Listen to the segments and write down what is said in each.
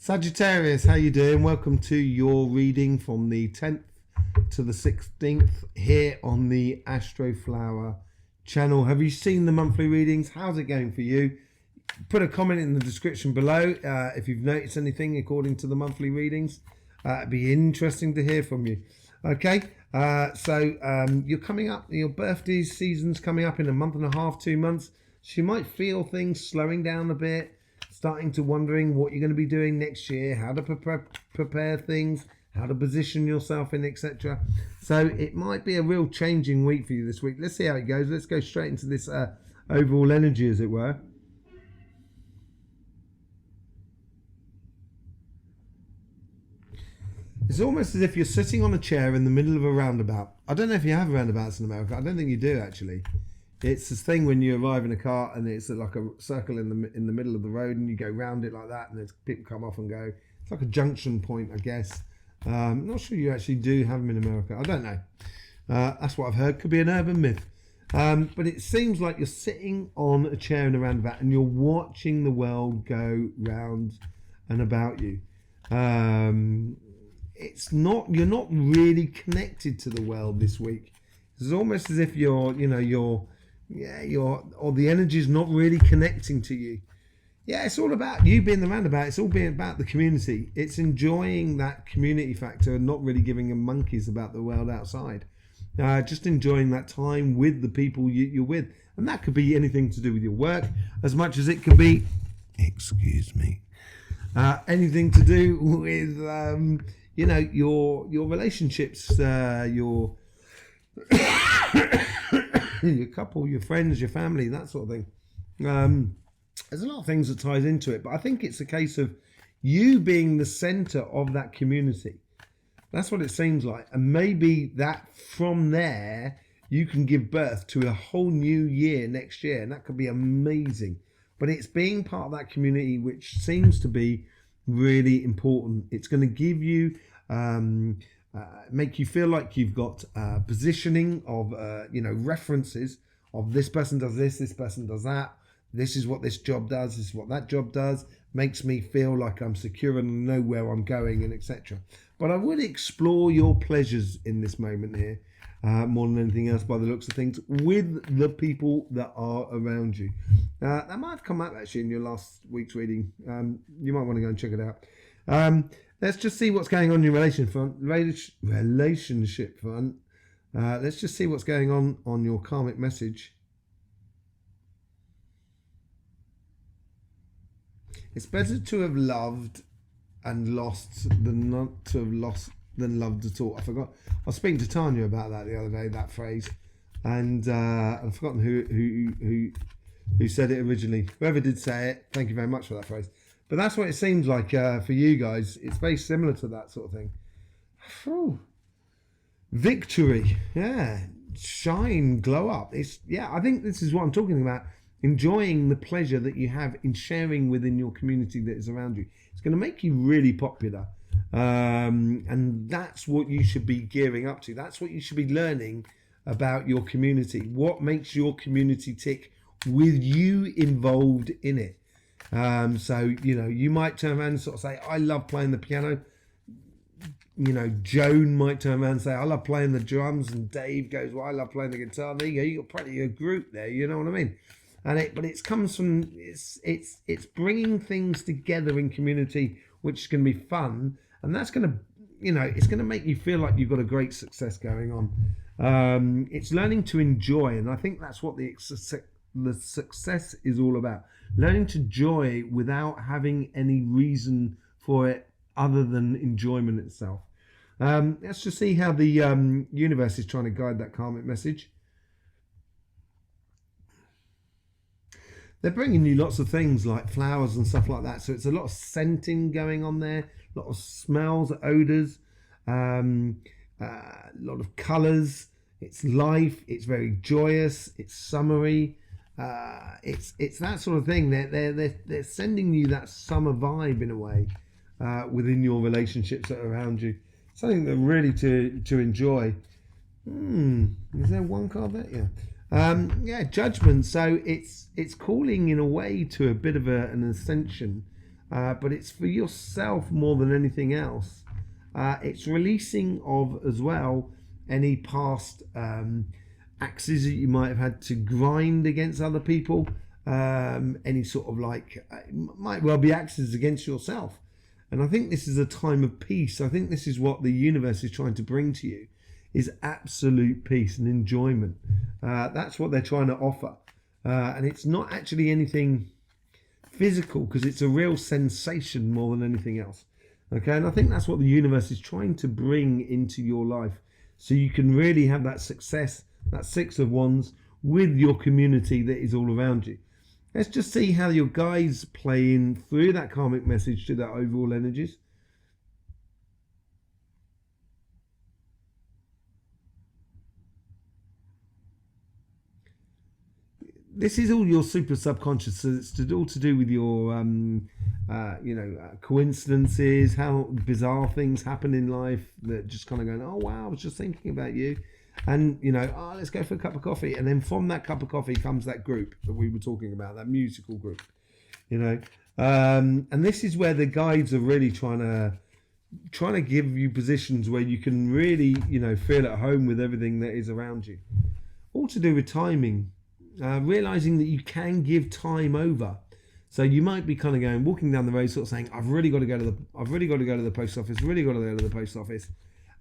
Sagittarius, how you doing? Welcome to your reading from the 10th to the 16th here on the Astroflower channel. Have you seen the monthly readings? How's it going for you? Put a comment in the description below if you've noticed anything according to the monthly readings. It'd be interesting to hear from you. Okay, so you're coming up, your birthday season's coming up in a month and a half, 2 months. So you might feel things slowing down a bit, starting to wondering what you're going to be doing next year, how to prepare things, how to position yourself in, etc. So it might be a real changing week for you this week. Let's see how it goes. Let's go straight into this overall energy, as it were. It's almost as if you're sitting on a chair in the middle of a roundabout. I don't know if you have roundabouts in America. I don't think you do, actually. It's this thing when you arrive in a car and it's like a circle in the middle of the road and you go round it like that and there's people come off and go. It's like a junction point, I guess. I'm not sure you actually do have them in America. I don't know. That's what I've heard. Could be an urban myth. But it seems like you're sitting on a chair in a roundabout and you're watching the world go round and about you. It's not, you're not really connected to the world this week. It's almost as if or the energy is not really connecting to you. Yeah, it's all about you being the roundabout. It's all being about the community. It's enjoying that community factor and not really giving a monkeys about the world outside. Just enjoying that time with the people you're with. And that could be anything to do with your work as much as it can be, excuse me, anything to do with, your relationships, your your couple, your friends, your family, that sort of thing. There's a lot of things that ties into it, but I think it's a case of you being the center of that community. That's what it seems like. And maybe that from there, you can give birth to a whole new year next year. And that could be amazing. But it's being part of that community, which seems to be really important. It's going to give you, make you feel like you've got positioning of, references of this person does this person does that. This is what this job does. This is what that job does. Makes me feel like I'm secure and know where I'm going and etc. But I would explore your pleasures in this moment here, more than anything else by the looks of things, with the people that are around you. That might have come up actually in your last week's reading. You might want to go and check it out. Let's just see what's going on in your relationship front. Let's just see what's going on your karmic message. It's better to have loved and lost than not to have lost than loved at all. I forgot. I was speaking to Tanya about that the other day, that phrase, and I've forgotten who said it originally. Whoever did say it, thank you very much for that phrase. But that's what it seems like for you guys. It's very similar to that sort of thing. Whew. Victory, yeah, shine, glow up. I think this is what I'm talking about. Enjoying the pleasure that you have in sharing within your community that is around you. It's going to make you really popular. And that's what you should be gearing up to. That's what you should be learning about your community. What makes your community tick with you involved in it. So, you might turn around and sort of say, I love playing the piano. Joan might turn around and say, I love playing the drums. And Dave goes, well, I love playing the guitar. There you go. You've got probably a group there. You know what I mean? But it comes from, it's bringing things together in community, which is going to be fun. And that's going to, it's going to make you feel like you've got a great success going on. It's learning to enjoy. And I think that's what the success is all about. Learning to enjoy without having any reason for it other than enjoyment itself. Let's just see how the universe is trying to guide that karmic message. They're bringing you lots of things like flowers and stuff like that. So it's a lot of scenting going on there, a lot of smells, odors, a lot of colors. It's life. It's very joyous. It's summery. It's that sort of thing. They're sending you that summer vibe in a way within your relationships that are around you. Something that really to enjoy. Is there one card there? Yeah. Judgment. So it's calling in a way to a bit of an ascension but it's for yourself more than anything else. It's releasing of as well any past axes that you might have had to grind against other people, any sort of like might well be axes against yourself. And I think this is a time of peace. I think this is what the universe is trying to bring to you, is absolute peace and enjoyment. That's what they're trying to offer, and it's not actually anything physical, because it's a real sensation more than anything else. Okay, and I think that's what the universe is trying to bring into your life, so you can really have that success, that Six of Wands, with your community that is all around you. Let's just see how your guides play in through that karmic message to that overall energies. This is all your super subconscious, so it's all to do with your, coincidences, how bizarre things happen in life that just kind of going, oh wow, I was just thinking about you, and let's go for a cup of coffee, and then from that cup of coffee comes that group that we were talking about, that musical group, and this is where the guides are really trying to give you positions where you can really, feel at home with everything that is around you, all to do with timing. Realizing that you can give time over, so you might be kind of walking down the road, sort of saying, "I've really got to go to the post office, really got to go to the post office,"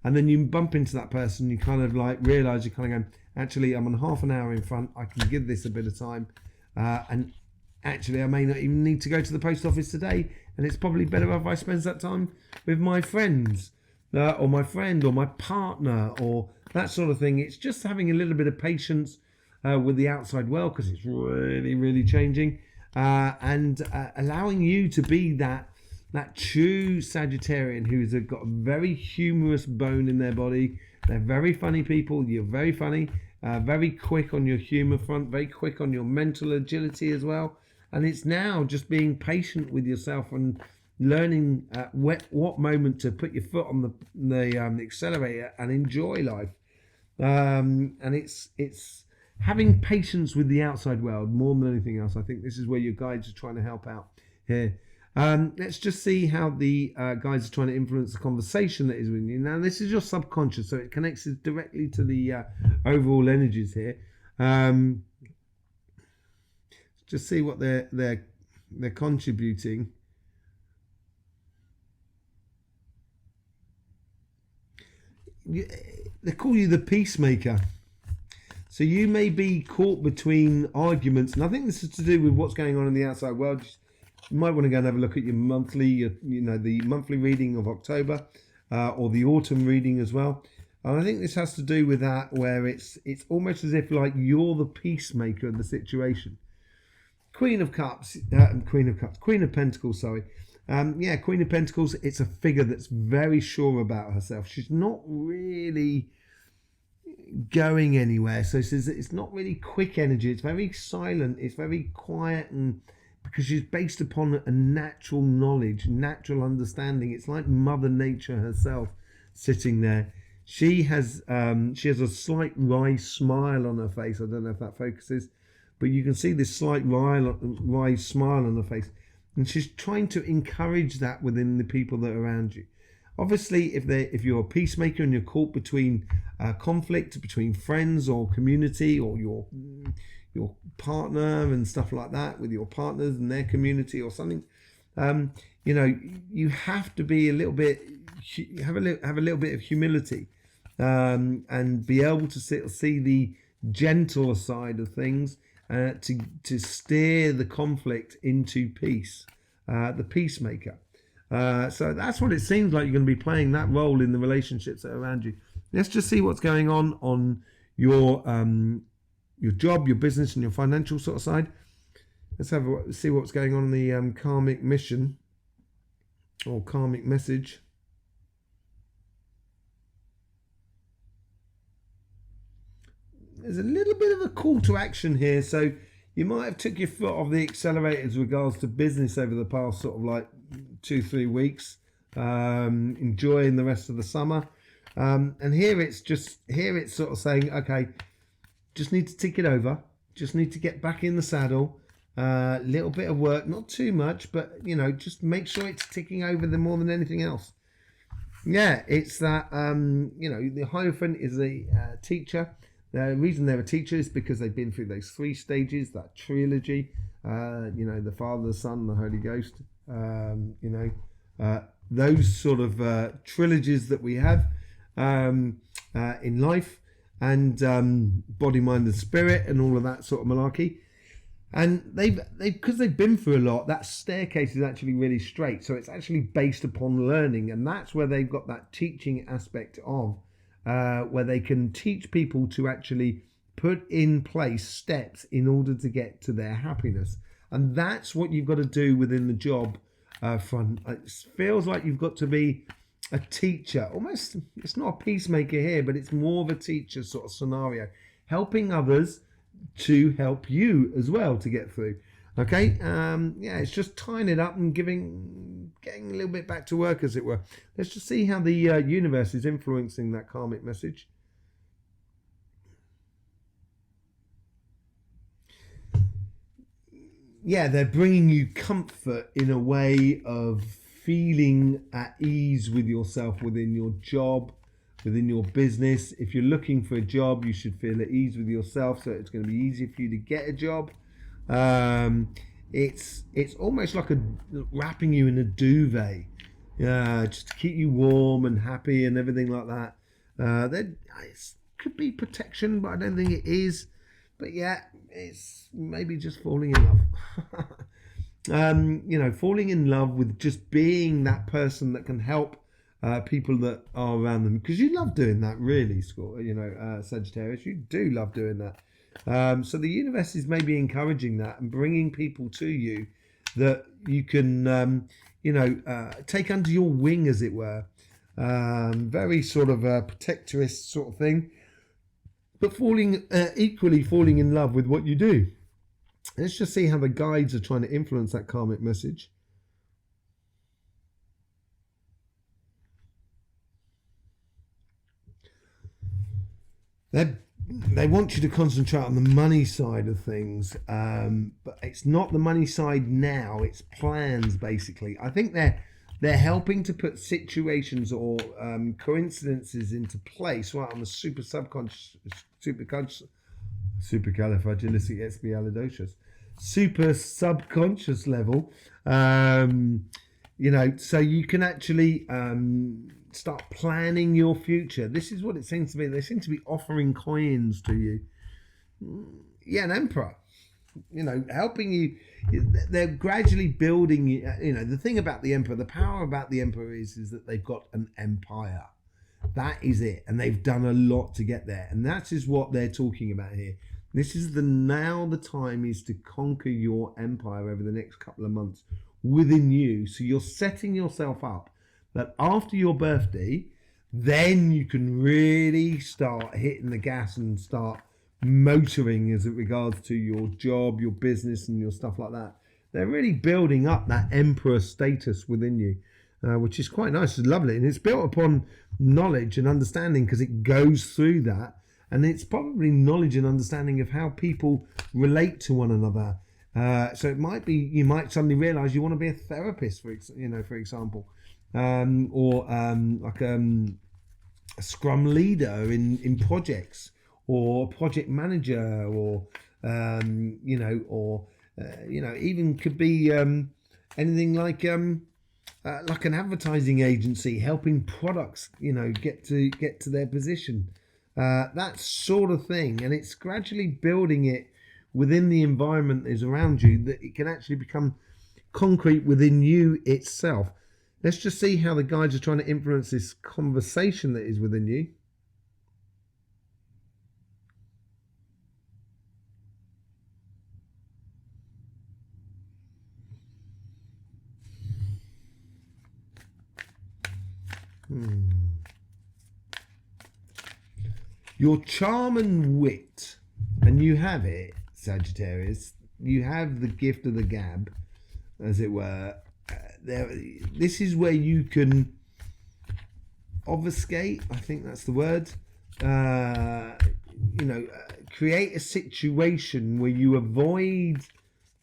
and then you bump into that person. You kind of like realize you're kind of going, "Actually, I'm on half an hour in front. I can give this a bit of time, and actually, I may not even need to go to the post office today, and it's probably better if I spend that time with my friends, or my friend, or my partner, or that sort of thing." It's just having a little bit of patience with the outside world, because it's really, really changing, and allowing you to be that true Sagittarian who's got a very humorous bone in their body. They're very funny people. You're very funny, very quick on your humor front, very quick on your mental agility as well. And it's now just being patient with yourself and learning what moment to put your foot on the accelerator and enjoy life. And it's having patience with the outside world more than anything else. I think this is where your guides are trying to help out here. Let's just see how the guides are trying to influence the conversation that is with you. Now, this is your subconscious, so it connects directly to the overall energies here. Just see what they're contributing. They call you the peacemaker. So you may be caught between arguments, and I think this is to do with what's going on in the outside world. You might want to go and have a look at your monthly, the monthly reading of October, or the autumn reading as well. And I think this has to do with that, where it's almost as if like you're the peacemaker of the situation. Queen of Pentacles, sorry. Queen of Pentacles, it's a figure that's very sure about herself. She's not really going anywhere, so it's not really quick energy. It's very silent, it's very quiet, and because she's based upon a natural knowledge, natural understanding. It's like Mother Nature herself sitting there. She has a slight wry smile on her face. I don't know if that focuses, but you can see this slight wry smile on her face, and she's trying to encourage that within the people that are around you. Obviously, if you're a peacemaker and you're caught between conflict between friends or community, or your partner and stuff like that, with your partners and their community or something, you have to be a little bit, have a little bit of humility, and be able to see the gentler side of things, to steer the conflict into peace, the peacemaker. So that's what it seems like. You're going to be playing that role in the relationships that are around you. Let's just see what's going on your job, your business, and your financial sort of side. Let's see what's going on in the karmic mission or karmic message. There's a little bit of a call to action here, so you might have took your foot off the accelerator as regards to business over the past sort of like 2-3 weeks, enjoying the rest of the summer, and here it's sort of saying, okay, just need to tick it over, just need to get back in the saddle, Little bit of work, not too much, but you know, just make sure it's ticking over more than anything else. Yeah, it's that, you know, the Hierophant is a teacher. The reason they're a teacher is because they've been through those 3 stages, that trilogy, you know, the Father, the Son, the Holy Ghost, you know, those sort of trilogies that we have in life, and body, mind and spirit and all of that sort of malarkey. And they've because they've been through a lot, that staircase is actually really straight. So it's actually based upon learning, and that's where they've got that teaching aspect of where they can teach people to actually put in place steps in order to get to their happiness. And that's what you've got to do within the job front. It feels like you've got to be a teacher, almost. It's not a peacemaker here, but it's more of a teacher sort of scenario, helping others to help you as well to get through. Okay, yeah, it's just tying it up and getting a little bit back to work, as it were. Let's just see how the universe is influencing that karmic message. Yeah, they're bringing you comfort in a way of feeling at ease with yourself within your job, within your business. If you're looking for a job, you should feel at ease with yourself, so it's going to be easier for you to get a job. It's almost like wrapping you in a duvet, just to keep you warm and happy and everything like that. It could be protection, but I don't think it is. But yeah, it's maybe just falling in love. You know, falling in love with just being that person that can help people that are around them, because you love doing that, really, you know, Sagittarius, you do love doing that. So the universe is maybe encouraging that and bringing people to you that you can, you know, take under your wing, as it were. Very sort of a protectorist sort of thing, but equally falling in love with what you do. Let's just see how the guides are trying to influence that karmic message. They want you to concentrate on the money side of things, but it's not the money side now, it's plans, basically. I think they're helping to put situations or coincidences into place right on the super subconscious level, you know, so you can actually start planning your future. This is what it seems to be. They seem to be offering coins to you. Yeah, an emperor, you know, helping you. They're gradually building you. You know, the thing about the emperor, the power about the emperor is that they've got an empire. That is it, and they've done a lot to get there, and that is what they're talking about here. This is now the time is to conquer your empire over the next couple of months within you. So you're setting yourself up that after your birthday, then you can really start hitting the gas and start motoring as it regards to your job, your business and your stuff like that. They're really building up that emperor status within you, which is quite nice and lovely. And it's built upon knowledge and understanding, because it goes through that. And it's probably knowledge and understanding of how people relate to one another. So it might be, you might suddenly realize you want to be a therapist, for example, or like a scrum leader in projects, or project manager, or you know, or you know, even could be anything like an advertising agency, helping products, you know, get to their position. That sort of thing, and it's gradually building it within the environment that is around you, that it can actually become concrete within you itself. Let's just see how the guides are trying to influence this conversation that is within you. Your charm and wit, and you have it, Sagittarius. You have the gift of the gab, as it were. This is where you can obfuscate, I think that's the word. You know, create a situation where you avoid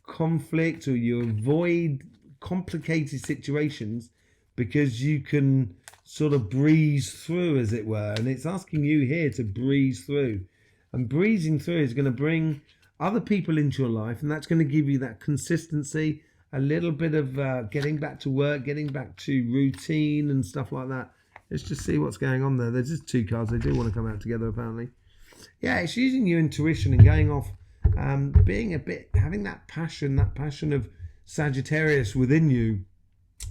conflict, or you avoid complicated situations because you can sort of breeze through, as it were. And it's asking you here to breeze through. And breezing through is going to bring other people into your life, and that's going to give you that consistency, a little bit of getting back to work, getting back to routine and stuff like that. Let's just see what's going on there. There's just 2 cards. They do want to come out together, apparently. Yeah, it's using your intuition and going off, being a bit, having that passion of Sagittarius within you.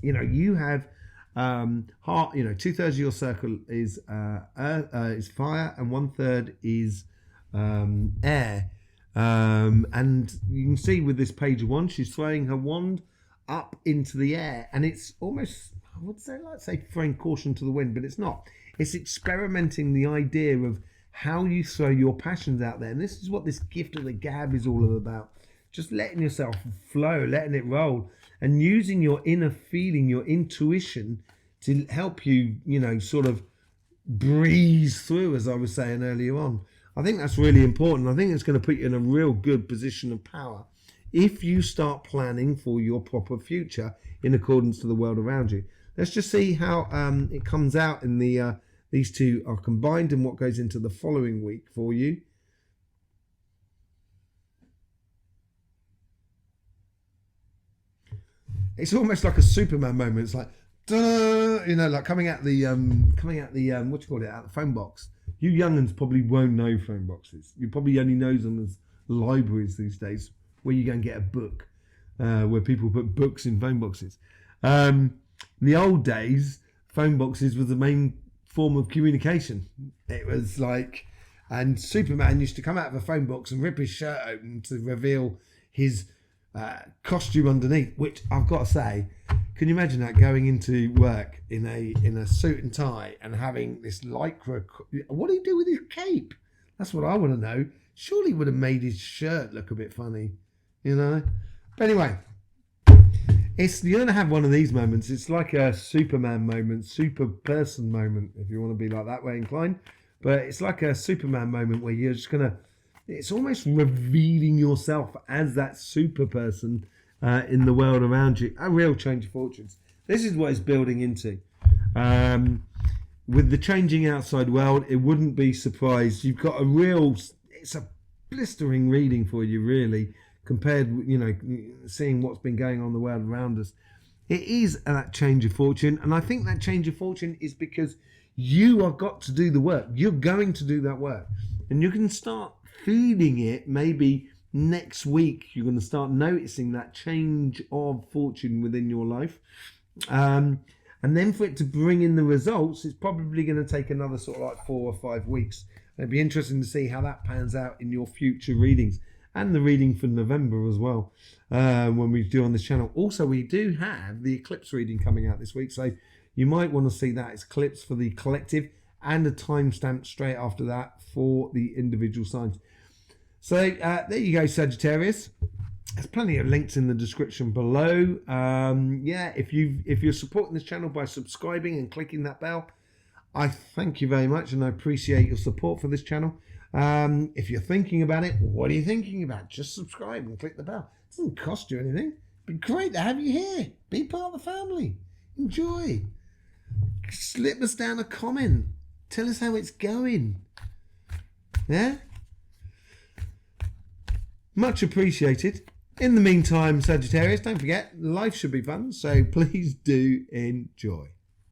You know, you have heart. You know, 2/3 of your circle is fire, and 1/3 is air. And you can see with this page 1, she's throwing her wand up into the air, and it's almost, I would say, like say throwing caution to the wind, but it's not. It's experimenting the idea of how you throw your passions out there. And this is what this gift of the gab is all about. Just letting yourself flow, letting it roll, and using your inner feeling, your intuition, to help you, you know, sort of breeze through, as I was saying earlier on. I think that's really important. I think it's going to put you in a real good position of power if you start planning for your proper future in accordance to the world around you. Let's just see how it comes out in the these two are combined and what goes into the following week for you. It's almost like a Superman moment. It's like, duh, you know, like coming out the what you call it, out the phone box. You young'uns probably won't know phone boxes. You probably only know them as libraries these days, where you go and get a book, where people put books in phone boxes. In the old days, phone boxes was the main form of communication. It was like, and Superman used to come out of a phone box and rip his shirt open to reveal his costume underneath, which I've got to say, can you imagine that, going into work in a suit and tie and having this lycra? What do you do with his cape? That's what I want to know. Surely would have made his shirt look a bit funny, you know. But anyway, you're going to have one of these moments. It's like a Superman moment, super person moment, if you want to be like that way inclined. But it's like a Superman moment where you're just going to, it's almost revealing yourself as that super person in the world around you. A real change of fortunes. This is what it's building into. With the changing outside world, it wouldn't be surprised. You've got a real, it's a blistering reading for you, really, compared with, you know, seeing what's been going on in the world around us. It is that change of fortune, and I think that change of fortune is because you have got to do the work. You're going to do that work, and you can start feeling it. Maybe next week you're going to start noticing that change of fortune within your life, and then for it to bring in the results, it's probably going to take another sort of like 4 or 5 weeks. It'd be interesting to see how that pans out in your future readings, and the reading for November as well, when we do on this channel. Also, we do have the eclipse reading coming out this week, so you might want to see that. It's eclipse for the collective, and a timestamp straight after that for the individual signs. So there you go, Sagittarius. There's plenty of links in the description below. Yeah, if you're supporting this channel by subscribing and clicking that bell, I thank you very much, and I appreciate your support for this channel. If you're thinking about it, what are you thinking about? Just subscribe and click the bell. It doesn't cost you anything. It'd be great to have you here. Be part of the family. Enjoy. Slip us down a comment. Tell us how it's going. Yeah? Much appreciated. In the meantime, Sagittarius, don't forget, life should be fun, so please do enjoy.